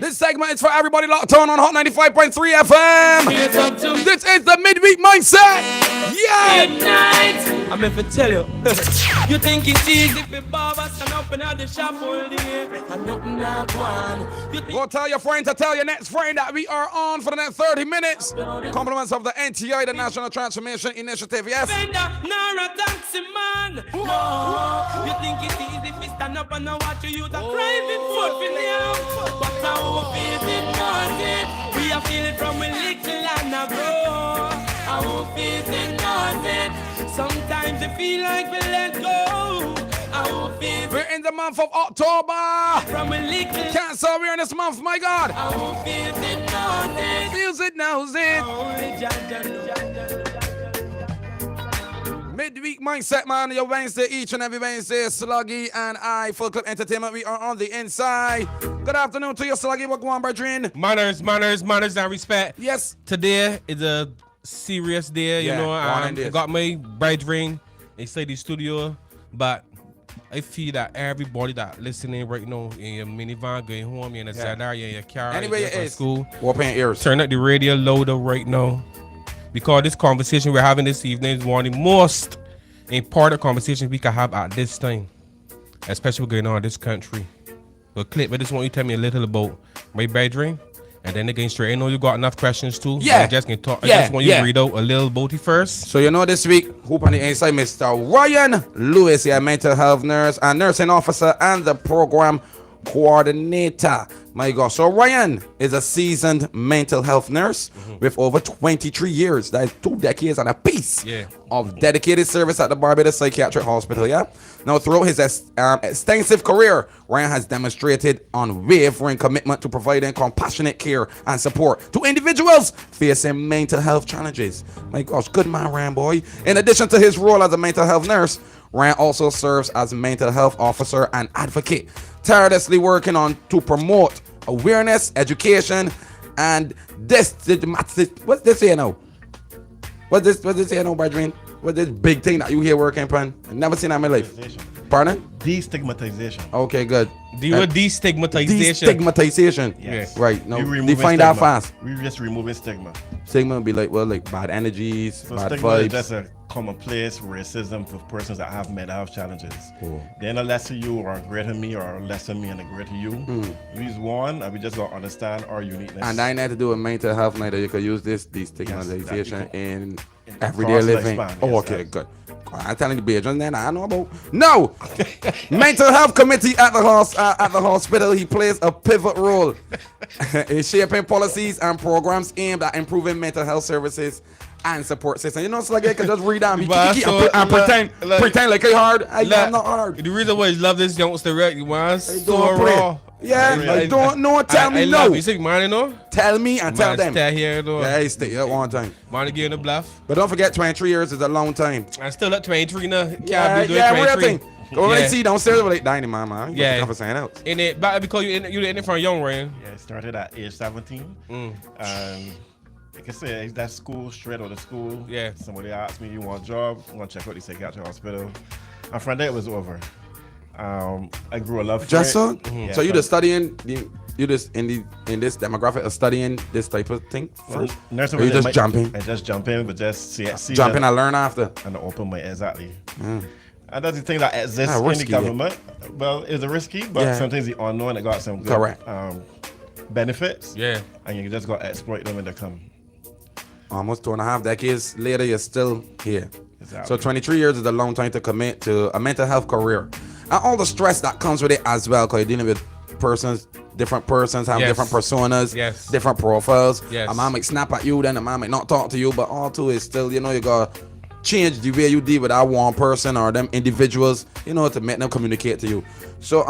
This segment is for everybody locked on Hot 95.3 FM. This is the Midweek Mindset. Yeah! Good night. I'm here to tell you. You think it's easy for Barbados and up in the shop all day and nothing not one. Go tell your friend to tell your next friend that we are on for the next 30 minutes. Compliments of the NTI, the National Transformation Initiative, yes? Nor a taxi man. No. You think it's easy to stand up and watch you use a crying foot in the house. But our faith is nothing. We are feeling from a little and a grow. Our faith is nothing. Sometimes it feel like we let go. Our faith. We're in the month of October. From a little. Cancer, we're in this month, my God. Our faith is nothing. Feels it, knows it. Only Jah knows. Midweek Mindset, man. Your Wednesday, each and every Wednesday. Sluggy and I, Full Clip Entertainment. We are on the inside. Good afternoon to you, Sluggy. What going on, brethren? Manners, and respect. Yes. Today is a serious day, you know. I got my brethren inside the studio, but I feel that everybody that listening right now in your minivan, going home, in a Zadar, in your car, anyway, in school, open ears. Turn up the radio louder right now, because this conversation we're having this evening is one of the most important conversations we can have at this time, especially what's going on in this country. But Clip, I just want you to tell me a little about my brethren, and then again straight. I know you got enough questions too. Yeah. I just can talk. I just want you to read out a little about it first. So you know this week, whoop on the inside, Mr. Ryan Lewis, here, mental health nurse and nursing officer and the program coordinator. My God. So Ryan is a seasoned mental health nurse with over 23 years. That is 2 decades and a piece of dedicated service at the Barbados Psychiatric Hospital. Yeah. Now, throughout his extensive career, Ryan has demonstrated unwavering commitment to providing compassionate care and support to individuals facing mental health challenges. My gosh, good man, Ryan boy. In addition to his role as a mental health nurse, Ryan also serves as mental health officer and advocate, tirelessly working on to promote awareness, education, and what's this here now? What's this here now, brethren? What's this big thing that you here working upon? I've never seen that in my life. Pardon? Destigmatization. Okay, good. Destigmatization. Destigmatization. Yes. Right. Now, stigma. define that fast. We're just removing stigma. Stigma would be like, well, like bad energies, So bad stigma vibes. is just a commonplace racism for persons that have mental health challenges. Oh. Then a lesser you or a greater me or a lesser me and a greater you. We's one and we just gotta understand our uniqueness. And I ain't had to do with mental health neither. You could use this destigmatization in everyday cross living. lifespan, Oh, yes, okay, yes. good. I'm telling you, Beijing, then I know about. No! Mental health committee at the hospital. He plays a pivot role in shaping policies and programs aimed at improving mental health services and support system. You know, it's like I can just read down and pretend like it's hard. I'm not hard. The reason why I love this youngster, right? You want so raw. Yeah, I don't know. Tell me no. You say, man, you know? Tell me and tell them. Stay here, though. Yeah, I stay at one time. Man, again, the bluff. But don't forget, 23 years is a long time. I'm still at 23 now. Can't be doing real 23. thing. Go and see downstairs with like 90, man. Yeah. For saying else. In it, but because you in it from young, right? Yeah, I started at age 17. And like I say, that school, straight out of school. Yeah. Somebody asked me, you want a job? I want to check out the psychiatric hospital. And from there, it was over. I grew a love for Just it. so? Yeah, So you just studying, you just in this demographic of studying this type of thing first? Nursing Or you was just jumping? I just jump in, but just see Jumping that and learn after? and open my exactly. And that's the thing that exists in risky, the government. Well, it's a risky, but sometimes the unknown, it got some good Correct. benefits. Yeah. And you just got to exploit them when they come. Almost 2.5 decades later, you're still here. Exactly. So 23 years is a long time to commit to a mental health career. And all the stress that comes with it as well, because you're dealing with different persons have different personas, different profiles. Yes. A man might snap at you, then a man might not talk to you, but all two is still, you gotta change the way you deal with that one person or them individuals, to make them communicate to you. So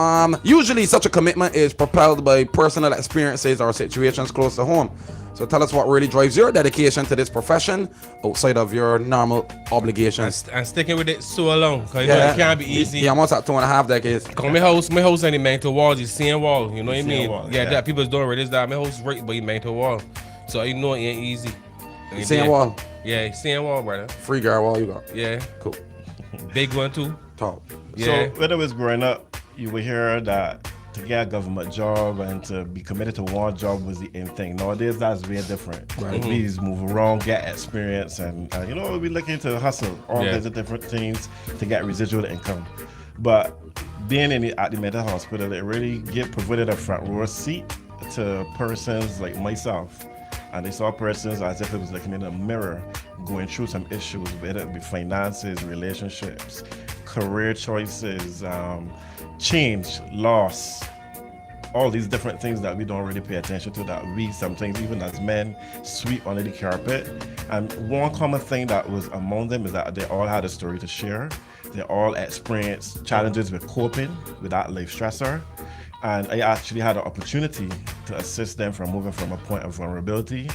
usually such a commitment is propelled by personal experiences or situations close to home. So tell us what really drives your dedication to this profession outside of your normal obligations. And sticking with it so long, because it can't be easy. Yeah, almost at 2.5 decades. Cause my house ain't mental wall, just seeing wall. You know what I mean? Wall, That people's doing right. This that my house is right by mental wall, so you know it ain't easy. Seeing wall. Yeah, seeing wall, brother. Free guard wall you got. Yeah, Cool. big one too. Talk. Yeah. So when I was growing up, you would hear that to get a government job and to be committed to one job was the end thing. Nowadays, that's very different. Right. Please move around, get experience, and you know, we're looking to hustle all kinds of different things to get residual income. But being at the mental hospital, it really provided a front row seat to persons like myself. And they saw persons as if it was looking in a mirror, going through some issues, whether it be finances, relationships, career choices, change, loss, all these different things that we don't really pay attention to, that we sometimes, even as men, sweep under the carpet. And one common thing that was among them is that they all had a story to share. They all experienced challenges with coping with that life stressor. And I actually had an opportunity to assist them from moving from a point of vulnerability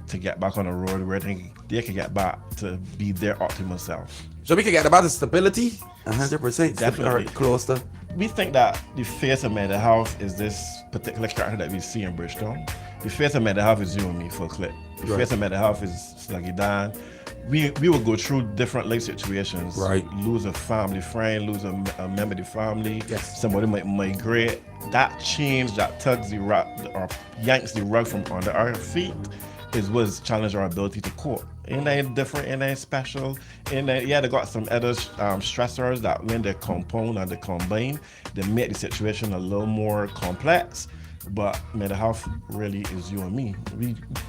to get back on the road where they can get back to be their optimal self. So we can get about the stability, 100%. Definitely. Close to. We think that the face of mental health is this particular character that we see in Bridgetown. The face of mental health is you and me for a clip. The face of mental health is Sluggy Dan. We will go through different life situations. Right. Lose a family friend, lose a member of the family. Yes. Somebody might migrate. That change that tugs the rug or yanks the rug from under our feet was challenge our ability to cope. Ain't that different? Ain't that special? They got some other stressors that when they compound and they combine, they make the situation a little more complex. But mental health really is you and me.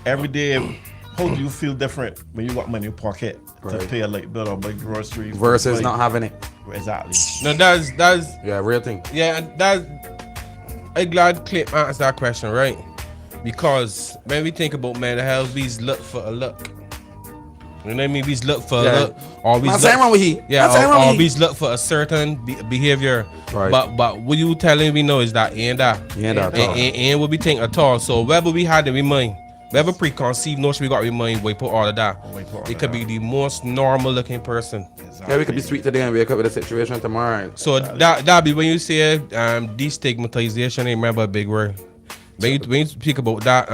Every day. How do you feel different when you got money in your pocket to pay a light bill or buy groceries versus not having it? Exactly. No, that's real thing. Yeah, I'm glad Clip answered that question, right? Because when we think about mental health, we look for a look. You know what I mean? We look for a look, or we we look for a certain behavior. Right. But what you telling me know is that ain't what we think at all. So whether we had in mind. We have a preconceived notion we got in mind, we put all of that. It could be the most normal looking person. Exactly. Yeah, we could be sweet today and wake up with a situation tomorrow. So that be when you say destigmatization, remember a big word. When you speak about that,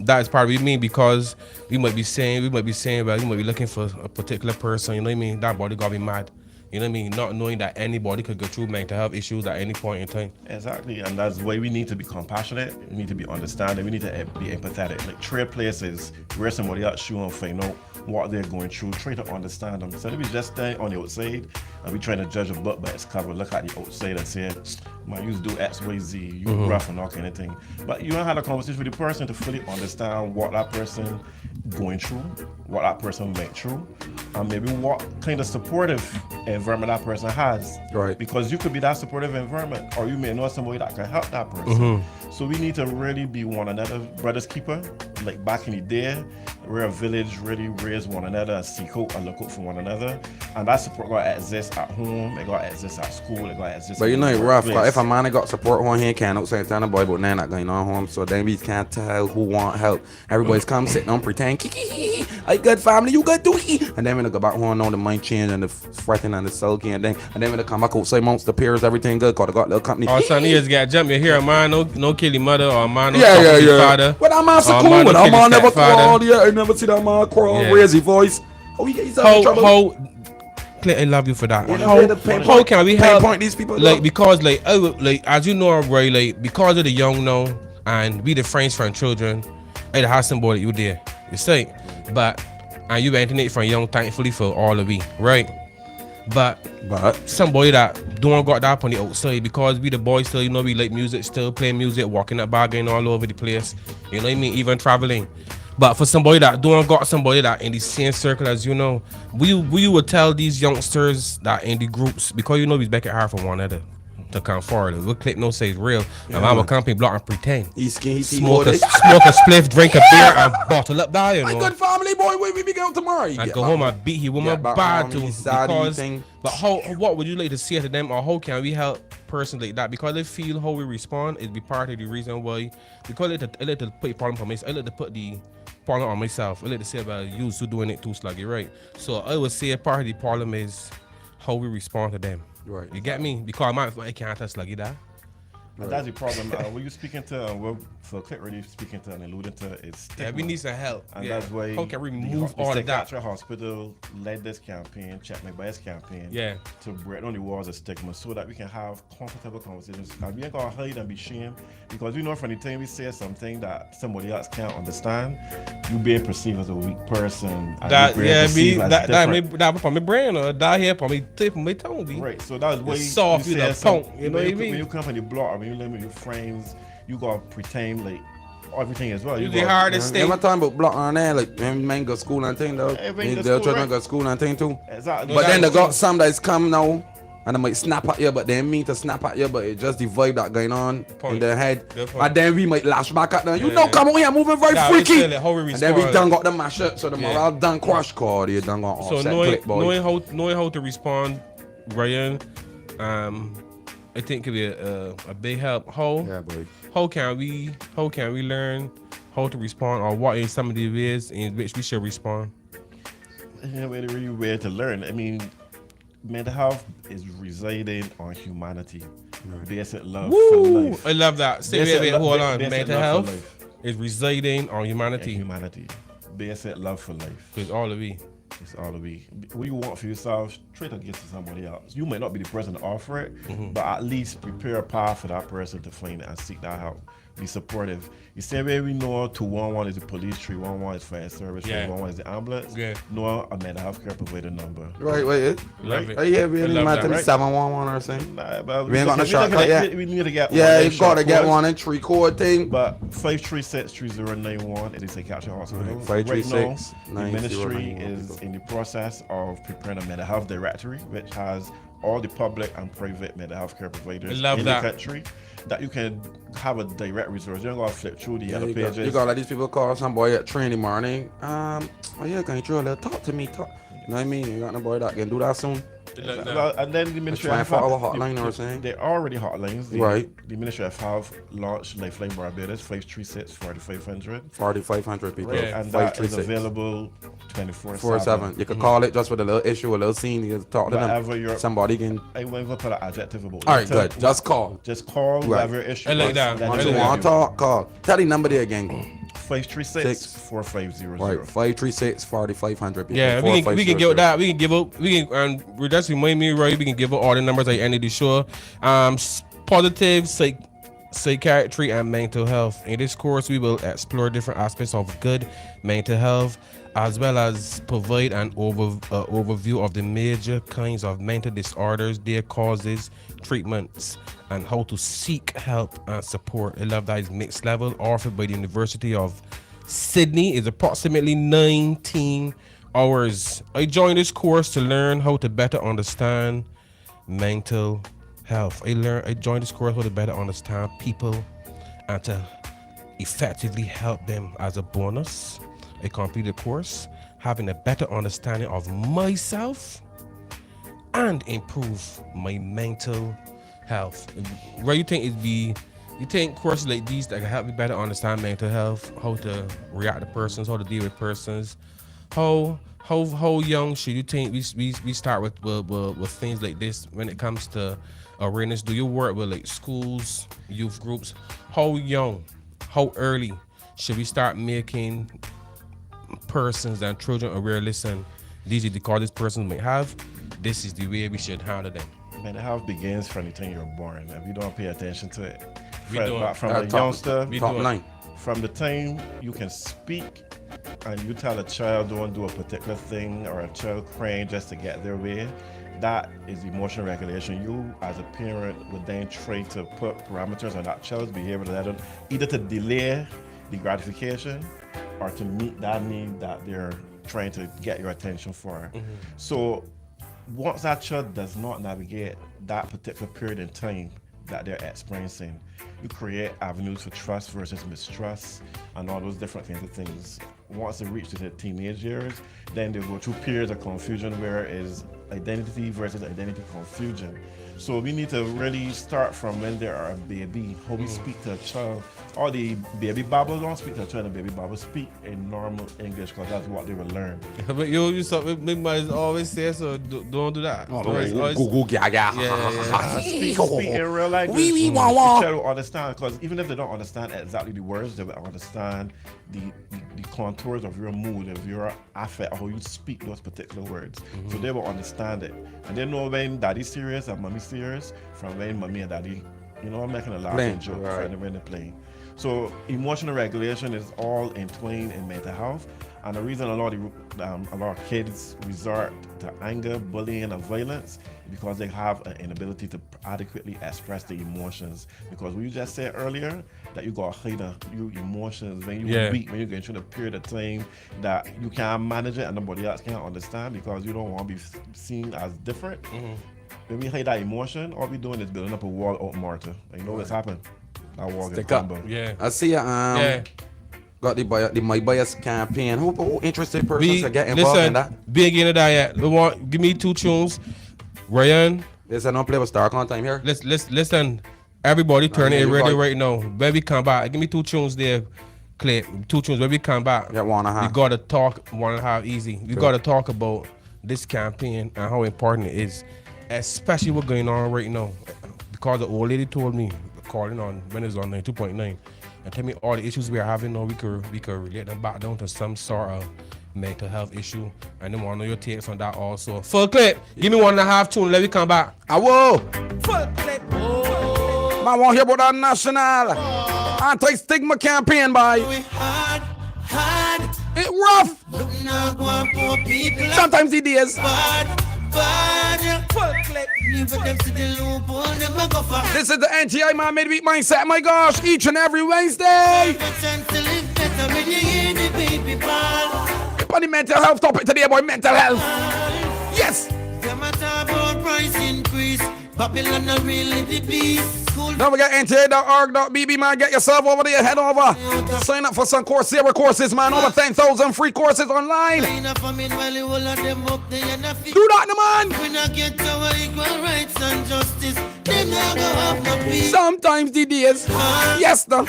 that is part of what we mean, because we might be saying, well, you might be looking for a particular person, you know what I mean? That body gotta be mad. You know what I mean? Not knowing that anybody could go through mental health issues at any point in time. Exactly, and that's why we need to be compassionate. We need to be understanding. We need to be empathetic. Like trade places where somebody else shoe and find out what they're going through. Try to understand them. So if we just stay on the outside and we trying to judge a book by its cover, look at the outside and say, man, you do X, Y, Z, you rough and all kind of thing. But you don't have a conversation with the person to fully understand what that person going through, what that person went through, and maybe what kind of supportive environment that person has. Right. Because you could be that supportive environment, or you may know somebody that can help that person. So we need to really be one another brother's keeper. Like back in the day, where a village really raised one another and seek out and look out for one another. And that support got to exist at home, it got to exist at school, it got to exist. But you know it's rough, cause if a man got support home, he can't outside tell the boy about nothing not going on home. So then we can't tell who want help. Everybody's come sitting on pretend, I good family, you good too. And then when they go back home, all the mind change and the fretting and the sulking, and then when they come back outside amongst the peers, everything good, cause they got little company. All son is got jump, you hear a man, no kill your mother, or a man no father. But that man so cool, when that man never called, I never see that man crawl, raise his voice. Oh, he gets in trouble. I love you for that. How can we help point these people? Like because like as you know, right, like because of the young now and we the friends from children, I have somebody you there. You say, but and you internet from young, thankfully for all of we, right? But somebody that don't got that on the outside, because we the boys still, you know, we like music, still playing music, walking up bargain all over the place. You know what I mean? Even traveling. But for somebody that don't got somebody that in the same circle as you know, we would tell these youngsters that in the groups, because you know we back at hard for one another to come forward. We'll click no say it's real. Yeah, and I'm a company block and pretend. Smoke a spliff, drink a beer and bottle up there. My good family boy, where we be going tomorrow? I go home and beat him with my bad too. But what would you like to say to them, or how can we help persons like that? Because they feel how we respond is be part of the reason why. Because I like to put the problem on myself. I like to put the problem on myself. I like to say about you who doing it too sluggy, right? So I would say part of the problem is how we respond to them. Right. You get me? Because I can't touch sluggy that. And that's the problem. When you're speaking to, for Click really speaking to and alluding to, it's stigma. Yeah, we need some help. And that's why how can we remove all of that? Psychiatric Hospital led this campaign, Check My Bias campaign, to break down the walls of stigma so that we can have comfortable conversations. And we ain't gonna hide and be shamed, because we know from the time we say something that somebody else can't understand, you being perceived as a weak person. And That you being perceived as different. that for my brain or that here for me tip for my tongue. Right, so that's why soft, you know, punk, you know what I mean? When you come from the block or when you live with your friends, you gotta pretend like everything as well. You the hardest thing. Every time but block on there, like men go to school and thing though. They'll try to go to school and thing too. Exactly. But then they got some that's come now and they might snap at you, but they mean to snap at you, but it's just the vibe that going on in their head. And then we might lash back at them. You know, come on here, moving very freaky. And then we done got the mash up, so the morale done crash card. You done got offset clip, boy. Knowing how to respond, Ryan, I think could be a big help. How can we learn how to respond, or what is some of the ways in which we should respond? Yeah, really way to learn. I mean, mental health is residing on humanity. Basic love for life. I love that. Hold on. Mental health is residing on humanity. Humanity. Basic love for life. It's all of we. It's all of we. What you want for yourself, try to give to somebody else. You may not be the person to offer it, but at least prepare a path for that person to find it and seek that help. Be supportive. You say where we know 211 is the police, 311 is fire service, 311 is the ambulance. Know a mental health care provider number. Right. Are you really mad to the 711 or something? Nah, but we ain't got no shortcut yet. We need to get one. Yeah, you gotta get one in 3-chord thing. But 536-3091 is a psychiatric hospital. 536 right now, the ministry is in the process of preparing a mental health directory, which has all the public and private mental health care providers in the country, that you can have a direct resource. You don't gotta flip through the other pages. You got like these people call some boy at training morning. Oh yeah, can you draw a little talk to me? You know what I mean? You got no boy that can do that soon. And then the Ministry of Health, hotline or something. They're already hotlines. The Ministry of Health launched Lifeline Barbados 536-4500. 4,500 people. And that is available 24/7. You can call it just with a little issue, a little scene. You can talk to them. Somebody can. I won't even put an adjective about it. All right, good. Just call. Just call whatever issue. I like that. Once you want to talk, call. Tell the number there again. 536-4500. Right, 536-4500. Yeah, we can give that. We can give up. We can just remind me, right? We can give up all the numbers at the end of the show. Positive psychiatry and mental health. In this course, we will explore different aspects of good mental health, as well as provide an overview of the major kinds of mental disorders, their causes, treatments, and how to seek help and support. I love that it's mixed level, offered by the University of Sydney. Is approximately 19 hours. I joined this course to learn how to better understand mental health. I joined this course to better understand people and to effectively help them. As a bonus, I completed the course having a better understanding of myself and improve my mental health. What you think you think courses like these that can help me better understand mental health, how to react to persons, how to deal with persons, how young should you think we start with things like this when it comes to awareness? Do you work with like schools, youth groups? How young, how early should we start making persons and children aware? Listen, these are the causes persons may have. This is the way we should handle them. Mental health begins from the time you're born. If you don't pay attention to it, from a youngster, from the time you can speak and you tell a child don't do a particular thing, or a child crying just to get their way, that is emotional regulation. You as a parent would then try to put parameters on that child's behavior to let them either to delay the gratification or to meet that need that they're trying to get your attention for. So once that child does not navigate that particular period in time that they're experiencing, you create avenues for trust versus mistrust and all those different kinds of things. Once they reach the teenage years, then they go through periods of confusion where is identity versus identity confusion. So we need to really start from when they are a baby, how we speak to a child, all the baby babblers don't speak to China baby babblers, speak in normal English because that's what they will learn. But you something big man always say so. Don't do that. Go, gaga. Speak in real language. Wee, wah, To wah. try to understand, because even if they don't understand exactly the words, they will understand the contours of your mood, of your affect, how you speak those particular words. So they will understand it. And they know when daddy's serious and mommy's serious from when mommy and daddy, making a laughing joke when they're playing. So emotional regulation is all entwined in mental health. And the reason a lot of kids resort to anger, bullying, and violence is because they have an inability to adequately express their emotions. Because we just said earlier that you got to hide your emotions when you're weak, when you're going through the period of time that you can't manage it and nobody else can't understand because you don't want to be seen as different. When we hide that emotion, all we're doing is building up a wall out mortar. And you know what's happened? That wall gets crumbled. Yeah. I see got the My Bias campaign. Who interested persons to get involved in that? Big into that yet. Give me 2 tunes. Ryan. There's no play with Star Con time here. Listen. Everybody turn it ready right now. When we come back, give me 2 tunes there, Clay. 2 tunes. When we come back, Yeah, 1.5. we gotta talk 1.5 easy. We gotta talk about this campaign and how important it is, especially what's going on right now. Because the old lady told me, calling on when it's on 92.9, and tell me all the issues we are having now, we could relate them back down to some sort of mental health issue. And then want to know your takes on that also. Full clip. Give me 1.5 tune. Let me come back. I will. Full clip. I want to hear about that National Anti-Stigma Campaign, boy. We hard. It rough. Now go on poor people. Sometimes it is. Bad. Full clip. Leave them to the loophole. Never go far. This is the NTI Man Midweek Mindset. My gosh, each and every Wednesday. Chance to live better when you hear the baby ball. On the mental health topic today, boy, mental health. Yes. Them a talk about price increase. Babylon not really the beast. Don't forget nti.org.bb, man. Get yourself over there. Head over. Sign up for some Coursera courses, man. Over 10,000 free courses online. Do that, man. We not get our equal rights and justice. Them not go have no peace. Sometimes the days. Yes, no.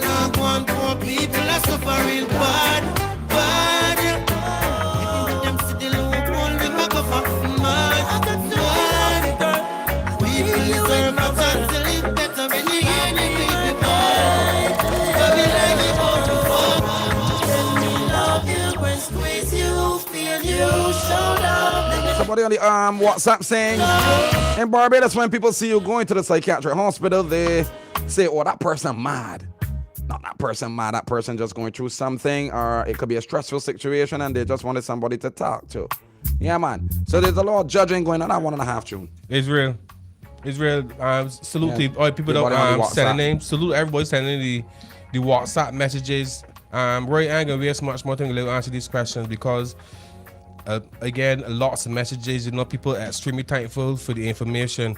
Not one poor people are suffering bad. Them see the loophole, them a go for mad. People deserve a chance to live better when you hear the baby boy. Babylon is about to fall. Tell me love you, when squeeze you, feel you, show love. Somebody on the WhatsApp saying in Barbados, when people see you going to the psychiatric hospital, they say, oh, that person mad. Not that person mad, that person just going through something, or it could be a stressful situation and they just wanted somebody to talk to. Yeah, man. So there's a lot of judging going on. That 1.5 tune. It's real. Salute to all people that sending names. Salute everybody sending the WhatsApp messages. Roy Anger, we have so much more thing to answer these questions because again, lots of messages. People are extremely thankful for the information.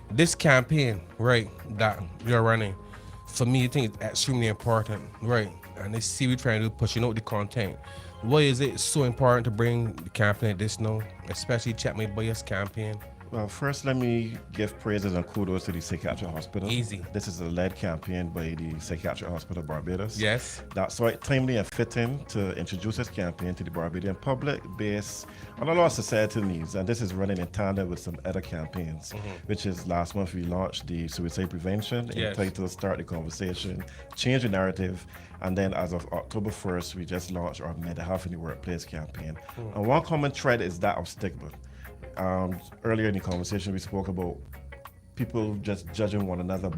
This campaign, right, that you're running, for me, I think it's extremely important, right? And they see we trying to pushing out the content. Why is it so important to bring the campaign like this now, especially Check My Bias campaign? Well, first, let me give praises and kudos to the Psychiatric Hospital. Easy. This is a led campaign by the Psychiatric Hospital Barbados. Yes. That's right, timely and fitting to introduce this campaign to the Barbadian public based on a lot of societal needs. And this is running in tandem with some other campaigns, which is last month we launched the suicide prevention, entitled Start the Conversation, Change the Narrative. And then as of October 1st, we just launched our Mental Health in the Workplace campaign. And one common thread is that of stigma. Earlier in the conversation, we spoke about people just judging one another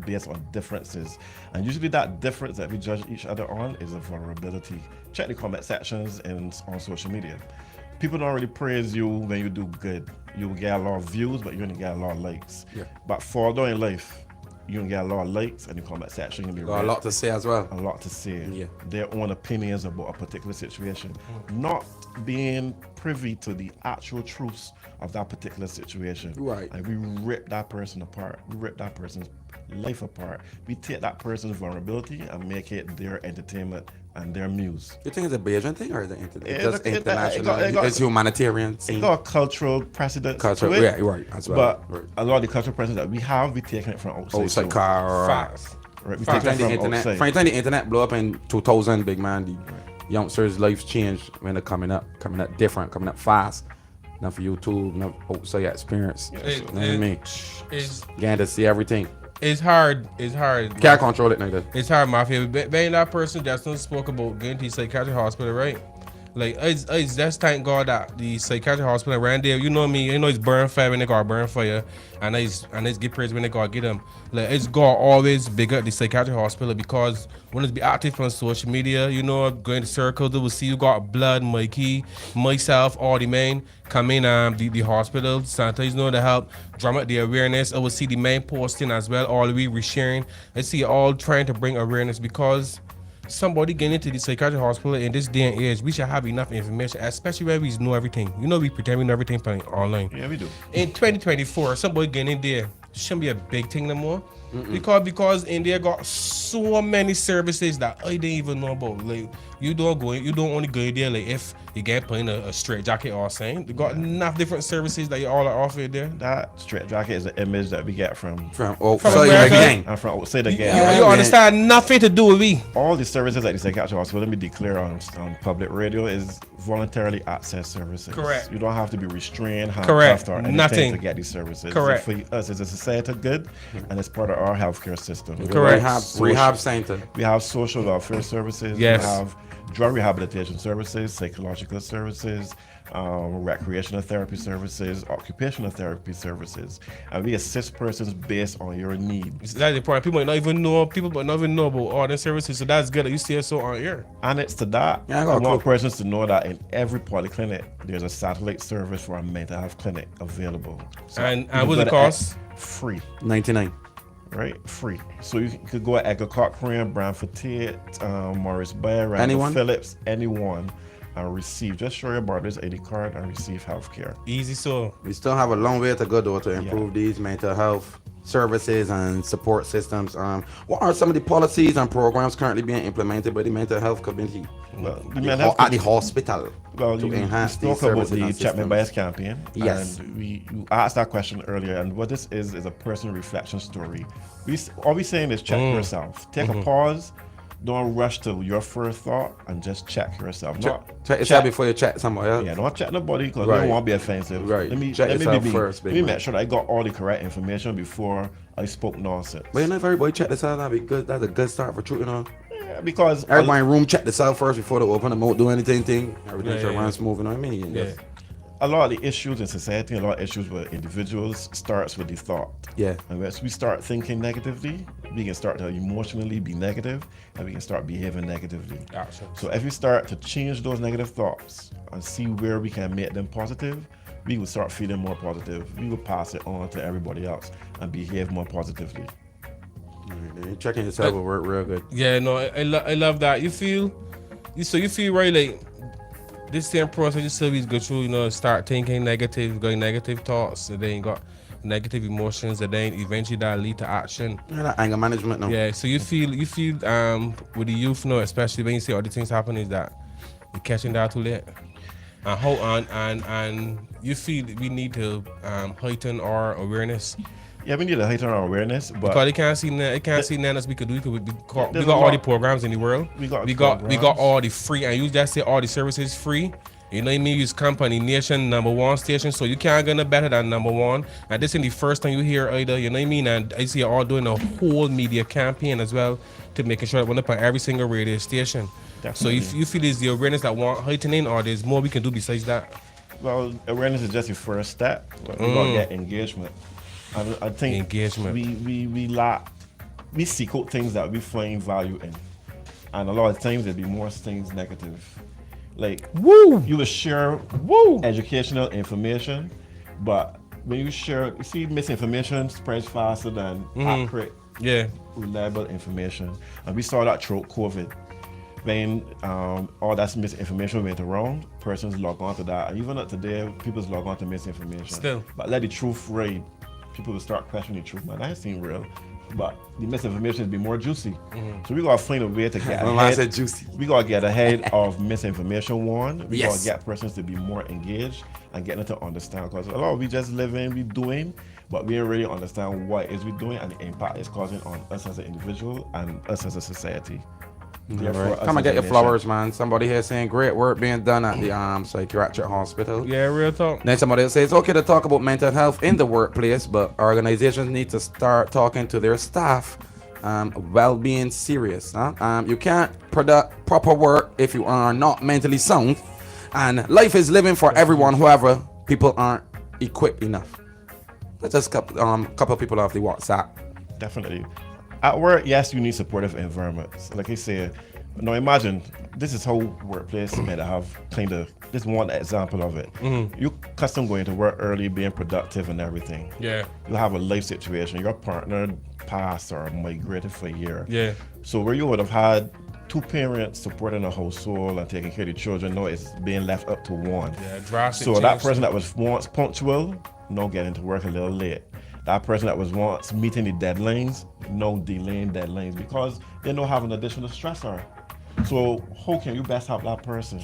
based on differences. And usually that difference that we judge each other on is a vulnerability. Check the comment sections on social media. People don't really praise you when you do good. You'll get a lot of views, but you only get a lot of likes. Yeah. But fall down in life, you don't get a lot of likes, and the comment section can be got a lot to say as well. A lot to say. Yeah. Their own opinions about a particular situation. Not being privy to the actual truths of that particular situation. Right. Like we rip that person apart. We rip that person's life apart. We take that person's vulnerability and make it their entertainment and their muse. You think it's a Bayesian thing or is it international? It's humanitarian. It's got a cultural precedent. Yeah, right. As well. But a lot of the cultural precedents that we have, we taking it from outside. Facts. Right? We From take the it from internet, outside. from the time the internet blew up in 2000, big man, the youngsters' lives changed when they're coming up different, coming up fast. Not for YouTube, not outside experience. You know what I mean? Getting to see everything. It's hard. It's hard. Can't control it, nigga. It's hard, Mafia. Being that person that's not spoke about getting to psychiatric hospital, right? Like, it's just thank God that the psychiatric hospital around there, you know me, you know it's burn fire when they got burn fire, and it's get praise when they got get them. Like, it's God always big up the psychiatric hospital because when it's be active on social media, you know, going to circles, they will see you got blood, Mikey, myself, all the men come in the hospital, sanitize, you know, to help drum up the awareness. I will see the main posting as well, all the way resharing. I see all trying to bring awareness because somebody getting into the psychiatric hospital in this day and age, we should have enough information, especially when we know everything. You know, we pretend we know everything online. Yeah, we do. In 2024, somebody getting in there shouldn't be a big thing no more. Because in there got so many services that I didn't even know about. Like you don't only go in there like if you get put in a straight jacket or something. They got enough different services that you all are offered there. That straight jacket is an image that we get from America? and from outside again. You understand nothing to do with me. All the services that the psychiatric hospital, let me declare on public radio, is voluntarily access services. Correct. You don't have to be restrained, Correct. handcuffed, or anything Nothing. to get these services. Correct. For us, it's a society good, and it's part of our healthcare system. Correct. Rehab center. We have social welfare services. Yes. We have drug rehabilitation services, psychological services, recreational therapy services, occupational therapy services, and we assist persons based on your needs. That's the point. People might not even know about all the services. So that's good that you see us so on air. And it's to that, Yeah, I I got a want clue. persons to know that in every polyclinic, there's a satellite service for a mental health clinic available. So And you what's go the to cost? Free. 99. Right? Free. So you could go at Edgar Cochrane, Branford Tate, Morris Bayer, Randall Anyone? Phillips, anyone, and receive, just show your Barbados ID card and receive health care. Easy so. We still have a long way to go though to improve these mental health services and support systems. What are some of the policies and programs currently being implemented by the mental health community Well, at the hospital Well, to you enhance these spoke about services the and Check My systems? Bias campaign. Yes. And you asked that question earlier, and what this is a personal reflection story. All we're saying is check yourself. Take a pause. Don't rush to your first thought and just check yourself. Check yourself before you check somebody else. Yeah, don't check nobody because Right. we don't want to be offensive. Right. Let me Check yourself first, Let big me man. make sure that I got all the correct information before I spoke nonsense. But you know, if everybody check this out, that'd be good. That's a good start for truth, you know. Yeah, because Everybody in the room check this out first before they open the mouth, do anything. Everything Yeah, should yeah, run yeah. smooth, you know what I mean? Yeah. a lot of the issues in society, a lot of issues with individuals starts with the thought. Yeah. And once we start thinking negatively, we can start to emotionally be negative and we can start behaving negatively. Gotcha. So if we start to change those negative thoughts and see where we can make them positive, we will start feeling more positive. We will pass it on to everybody else and behave more positively. Checking yourself will work real good. Yeah, no, I love that. You feel right, like this same process you still go through, you know, start thinking negative, going negative thoughts, and then you got negative emotions, and then eventually that lead to action. Yeah, that anger management now. Yeah, so you feel with the youth now, especially when you see all the things happening, is that you're catching that too late. And how and you feel we need to heighten our awareness. Yeah, we need to heighten our awareness, but Because it can't see nothing else we could do. We got There's all a lot. the programs in the world. We got we programs. got all the free, and you just say all the services free. You know what I mean? Use company nation #1 station, so you can't get no better than #1. And this is the first time you hear either. You know what I mean? And I see you all doing a whole media campaign as well to making sure that we're up on every single radio station. Definitely. So you feel is the awareness that want heightening, or there's more we can do besides that? well, awareness is just the first step. But we gotta get engagement. I think Engagement. we seek out things that we find value in, and a lot of times there'll be more things negative. Like you will share educational information, but when you share, you see misinformation spreads faster than accurate, Yeah. reliable information, and we saw that throughout COVID. When all that misinformation went around, persons log on to that, and even up today, people log on to misinformation. Still. But let the truth reign. People will start questioning the truth. Man, that seem real, but the misinformation will be more juicy. So we gotta find a way to get When I ahead. said juicy. We gotta get ahead of misinformation. We Yes. gotta get persons to be more engaged and get them to understand. Because a lot of we just living, we doing, but we didn't really understand what is we doing and the impact it's causing on us as an individual and us as a society. Therefore, us Come and as get a your nation- flowers, man. Somebody here saying great work being done at the psychiatric hospital. Yeah, real talk. Then somebody else says it's okay to talk about mental health in the workplace, but organizations need to start talking to their staff. Well-being serious. You can't product proper work if you are not mentally sound. And life is living for everyone. However, people aren't equipped enough. Let's just couple people off the WhatsApp. Definitely. At work, yes, you need supportive environments. Like I said, now imagine this is how workplace may have kind of this one example of it. You custom going to work early, being productive and everything. Yeah. You have a life situation. Your partner passed or migrated for a year. Yeah. So where you would have had 2 parents supporting a household and taking care of the children, now it's being left up to one. Yeah, drastic So that change. person that was once punctual, now getting to work a little late. That person that was once meeting the deadlines, now delaying deadlines because they don't have an additional stressor. So how can you best help that person?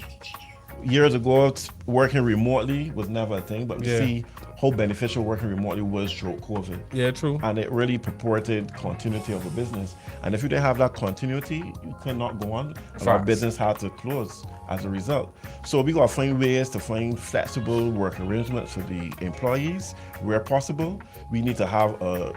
Years ago, working remotely was never a thing, but we see how beneficial working remotely was through COVID. Yeah, true. And it really purported continuity of the business. And if you didn't have that continuity, you cannot go on. And our Facts. business had to close as a result. So we got to find ways to find flexible work arrangements for the employees where possible. We need to have a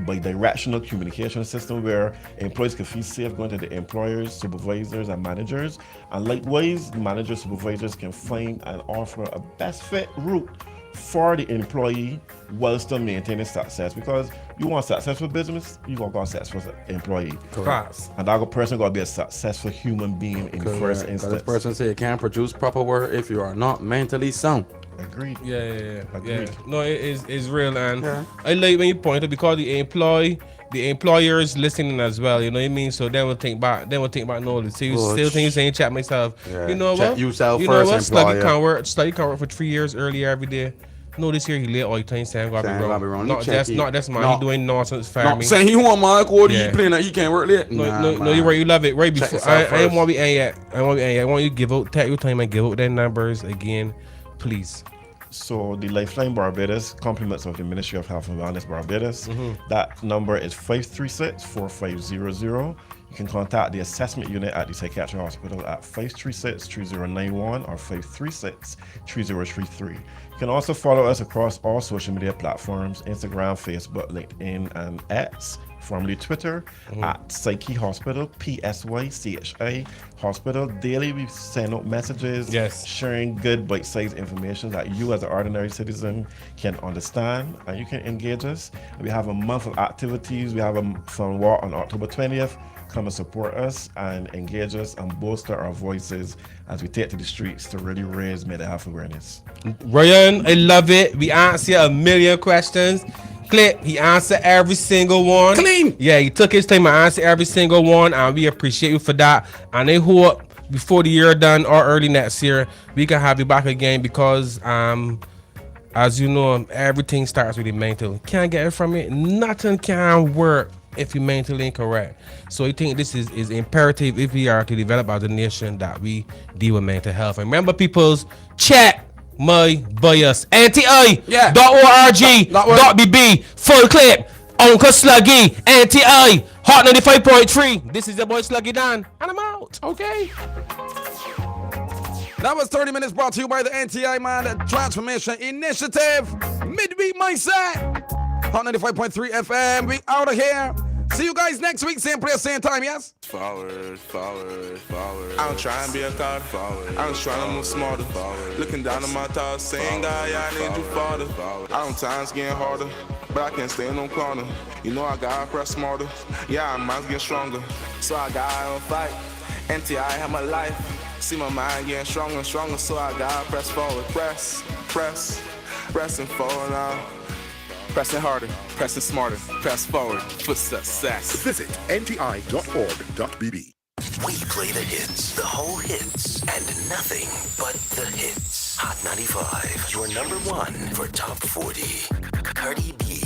bi-directional communication system where employees can feel safe going to the employers, supervisors, and managers. And likewise, managers, supervisors can find and offer a best fit route for the employee while still maintaining success, because you want successful business, you got a successful employee. Facts. And that person got to be a successful human being in the first This instance. person say you can't produce proper work if you are not mentally sound. Agreed. Yeah. Agreed. No, it is real, and Yeah. I like when you point it because the employers listening as well. You know what I mean? So they will think back. They will think back. No, see, you still think you're saying chat myself. Yeah. You know Check what? yourself you first, know what? employer. Sluggy can't work for 3 years earlier every day. No, this year he late all the time saying gotta Saying be gotta be wrong. wrong. Not You that's check not it. that's man. No. He doing nonsense for No, me. saying he want my code, Yeah. he playing that he can't work late. No, Nah, no, man. you're right. You love it right Check before. yourself I ain't first. want to be end yet. I want to be end yet. I want you to give out. Take your time and give out their numbers again, please. So the Lifeline Barbados, compliments of the Ministry of Health and Wellness Barbados. That number is 536-4500. You can contact the assessment unit at the psychiatric hospital at 536-3091 or 536-3033. You can also follow us across all social media platforms, Instagram, Facebook, LinkedIn, and X, formerly Twitter, at Psyche Hospital, PSYCHA Hospital. Daily we send out messages, sharing good bite-sized information that you as an ordinary citizen can understand and you can engage us. We have a month of activities. We have a fun walk on October 20th. Come and support us and engage us and bolster our voices as we take to the streets to really raise mental health awareness. Ryan, I love it. We answer a million questions. Clip, he answered every single one. Clean. Yeah, he took his time to answer every single one, and we appreciate you for that. And I hope before the year done or early next year, we can have you back again because as you know, everything starts with the mental. Can't get it from it. Nothing can work if you're mentally incorrect. So I think this is imperative if we are to develop as a nation that we deal with mental health. And remember, people's check my bias. NTI. Yeah. .org. .bb. Full clip. Uncle Sluggy. NTI. Hot 95.3. This is your boy Sluggy Dan. And I'm out. Okay. That was 30 minutes brought to you by the NTI, man, the Transformation Initiative. Midweek mindset. Hot 95.3 FM. We out of here. See you guys next week, same place, same time, yes? Forward. I don't try and be a thought. I don't try to move smarter. Looking down on my thoughts, saying, God, yeah, I need you farther. I don't times getting harder, but I can't stay in no corner. You know I gotta press smarter. Yeah, my mind's getting stronger. So I gotta fight. NTI have my life. See my mind getting stronger and stronger, so I gotta press forward. Pressing forward now. Pressing harder, pressing smarter, press forward for success. Visit nti.org.bb. We play the hits, the whole hits, and nothing but the hits. Hot 95, your number one for top 40. Cardi B.